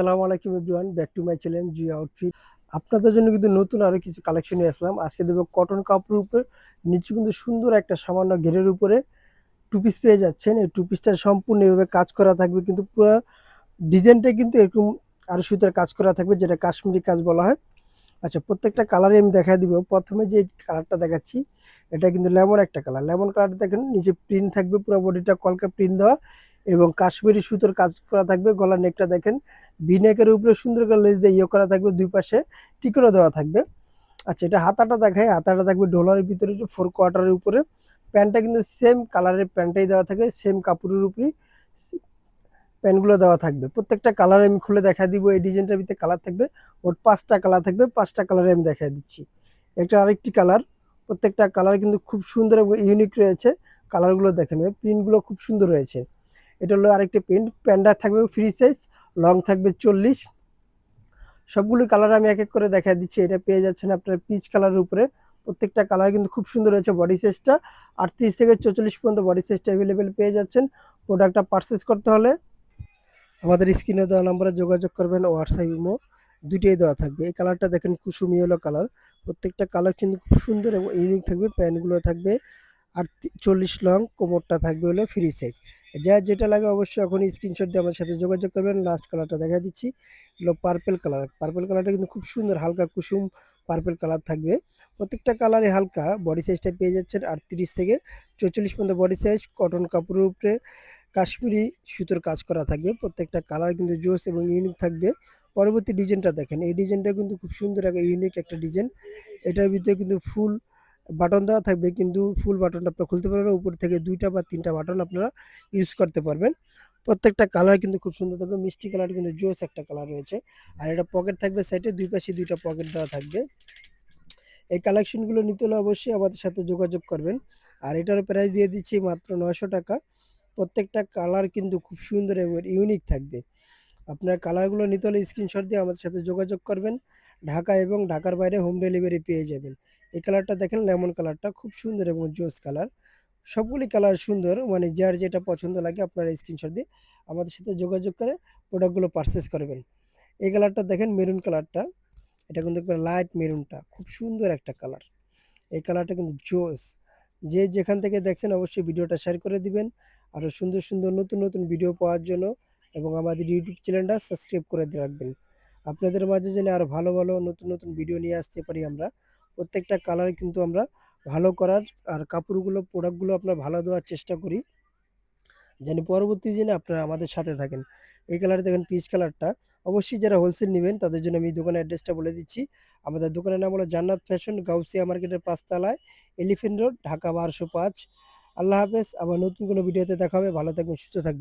আসসালামু আলাইকুম everyone, back to my channel Jio outfit. আপনাদের জন্য কিন্তু নতুন আরো কিছু কালেকশন নিয়ে আসলাম। আজকে দেবো কটন কাপড়ের উপরে, নিচে কিন্তু সুন্দর একটা সামান্য ঘেরের উপরে টু পিস পেয়ে যাচ্ছেন। এই টু পিসটা সম্পূর্ণ এভাবে কাজ করা থাকবে, কিন্তু পুরো ডিজাইনটা কিন্তু এরকম আরো সুতার কাজ করা থাকবে, যেটা কাশ্মীরি কাজ বলা হয়। আচ্ছা, প্রত্যেকটা কালারে আমি দেখা দিব। প্রথমে যে কালারটা দেখাচ্ছি, এটা কিন্তু লেমন একটা কালার। লেমন কালারটা দেখেন, নিচে প্রিন্ট থাকবে, পুরো বডিটা কলকা প্রিন্ট দেওয়া এবং কাশ্মীরি সুতোর কাজ করা থাকবে। গলার নেকটা দেখেন, ভি নেকের উপরে সুন্দর করে লেস দিয়ে করা থাকবে, দুই পাশে টিকনো দেওয়া থাকবে। আচ্ছা, এটা হাতাটা দেখায়। হাতাটা থাকবে ডলারের ভিতরে, ফোর কোয়ার্টারের উপরে। প্যান্টটা কিন্তু সেম কালারের প্যান্টটাই দেওয়া থাকে, সেম কাপড়ের উপরেই প্যান্টগুলো দেওয়া থাকবে। প্রত্যেকটা কালার আমি খুলে দেখা দিব। এই ডিজাইনটার ভিতরে কালার থাকবে, মোট 5টা কালার থাকবে। 5টা কালারে আমি দেখা দিচ্ছি। একটা আরেকটি কালার। প্রত্যেকটা কালার কিন্তু খুব সুন্দর এবং ইউনিক রয়েছে। কালারগুলো দেখেন, প্রিন্টগুলো খুব সুন্দর রয়েছে। এটা হলো আরেকটি প্রিন্ট। প্যান্টটা থাকবে ফ্রি সাইজ, লং থাকবে 40। সবগুলো কালার আমি এক এক করে দেখা দিচ্ছি। এটা পেয়ে যাচ্ছেন আপনার পিচ কালারের উপরে। প্রত্যেকটা কালার কিন্তু খুব সুন্দর রয়েছে। বডি সাইজটা 38 থেকে 44 পর্যন্ত বডি সাইজটা অ্যাভেলেবেল পেয়ে যাচ্ছেন। প্রোডাক্টটা পারচেস করতে হলে আমাদের স্ক্রিনে দেওয়া নম্বরে যোগাযোগ করবেন। হোয়াটসঅ্যাপ, ইমো দুইটাই দেওয়া থাকবে। এই কালারটা দেখেন, কুসুমি হলো কালার। প্রত্যেকটা কালার কিন্তু খুব সুন্দর এবং ইউনিক থাকবে। প্যান্টগুলো থাকবে আর 40 লং, কোমরটা থাকবে হলো ফ্রি সাইজ। যার যেটা লাগে অবশ্যই এখন স্ক্রিনশট দিয়ে আমার সাথে যোগাযোগ করবেন। লাস্ট কালারটা দেখা দিচ্ছি, হলো পার্পেল কালার। পার্পেল কালারটা কিন্তু খুব সুন্দর, হালকা কুসুম পার্পেল কালার থাকবে। প্রত্যেকটা কালারে হালকা। বডি সাইজটা পেয়ে যাচ্ছেন 38 থেকে 44 পর্যন্ত বডি সাইজ। কটন কাপড়ের উপরে কাশ্মীরি সুতোর কাজ করা থাকবে। প্রত্যেকটা কালার কিন্তু জোস এবং ইউনিক থাকবে। পরবর্তী ডিজাইনটা দেখেন, এই ডিজাইনটা কিন্তু খুব সুন্দর এবং ইউনিক একটা ডিজাইন। এটার ভিতরে কিন্তু ফুল বাটন দেওয়া থাকবে, কিন্তু ফুল বাটনটা আপনারা খুলতে পারবেন। উপর থেকে 2টা বা 3টা বাটন আপনারা ইউজ করতে পারবেন। প্রত্যেকটা কালার কিন্তু খুব সুন্দর থাকবে। মিষ্টি কালার কিন্তু জোস একটা কালার রয়েছে। আর এটা পকেট থাকবে সাইডে, দুই পাশে 2টা পকেট দেওয়া থাকবে। এই কালেকশনগুলো নিতে হলে অবশ্যই আমাদের সাথে যোগাযোগ করবেন। আর এটার প্রাইস দিয়ে দিচ্ছি মাত্র 900 টাকা। প্রত্যেকটা কালার কিন্তু খুব সুন্দর এবং ইউনিক থাকবে। আপনার কালারগুলো নিতে হলে স্ক্রিনশট দিয়ে আমাদের সাথে যোগাযোগ করবেন। ঢাকা এবং ঢাকার বাইরে হোম ডেলিভারি পেয়ে যাবেন। এই কালারটা দেখেন, লেমন কালারটা খুব সুন্দর এবং জোস কালার। সবগুলি কালার সুন্দর, মানে যার যেটা পছন্দ লাগে আপনারা স্ক্রিনশট দিয়ে আমাদের সাথে যোগাযোগ করে প্রোডাক্টগুলো পারচেস করবেন। এই কালারটা দেখেন, মেরুন কালারটা। এটা কিন্তু একবার লাইট মেরুনটা, খুব সুন্দর একটা কালার। এই কালারটা কিন্তু জোস। যে যেখান থেকে দেখছেন অবশ্যই ভিডিওটা শেয়ার করে দিবেন। আরও সুন্দর সুন্দর নতুন নতুন ভিডিও পাওয়ার জন্য এবং আমাদের ইউটিউব চ্যানেলটা সাবস্ক্রাইব করে রাখবেন। আপনাদের মাঝে যেন আরও ভালো ভালো নতুন নতুন ভিডিও নিয়ে আসতে পারি আমরা। প্রত্যেকটা কালার কিন্তু আমরা ভালো করার, আর কাপড়গুলো প্রোডাক্টগুলো আপনার ভালো দেওয়ার চেষ্টা করি, যেন পরবর্তী দিনে আপনারা আমাদের সাথে থাকেন। এই কালার দেখেন, পিচ কালারটা। অবশ্যই যারা হোলসেল নেবেন তাদের জন্য আমি দোকানের অ্যাড্রেসটা বলে দিচ্ছি। আমাদের দোকানের নাম হলো জান্নাত ফ্যাশন, গাউসিয়া মার্কেটের 5 তলায়, এলিফ্যান্ট রোড, ঢাকা 1205। আল্লাহ হাফেজ। আবার নতুন কোনো ভিডিওতে দেখা হবে। ভালো থাকবেন, সুস্থ থাকবেন।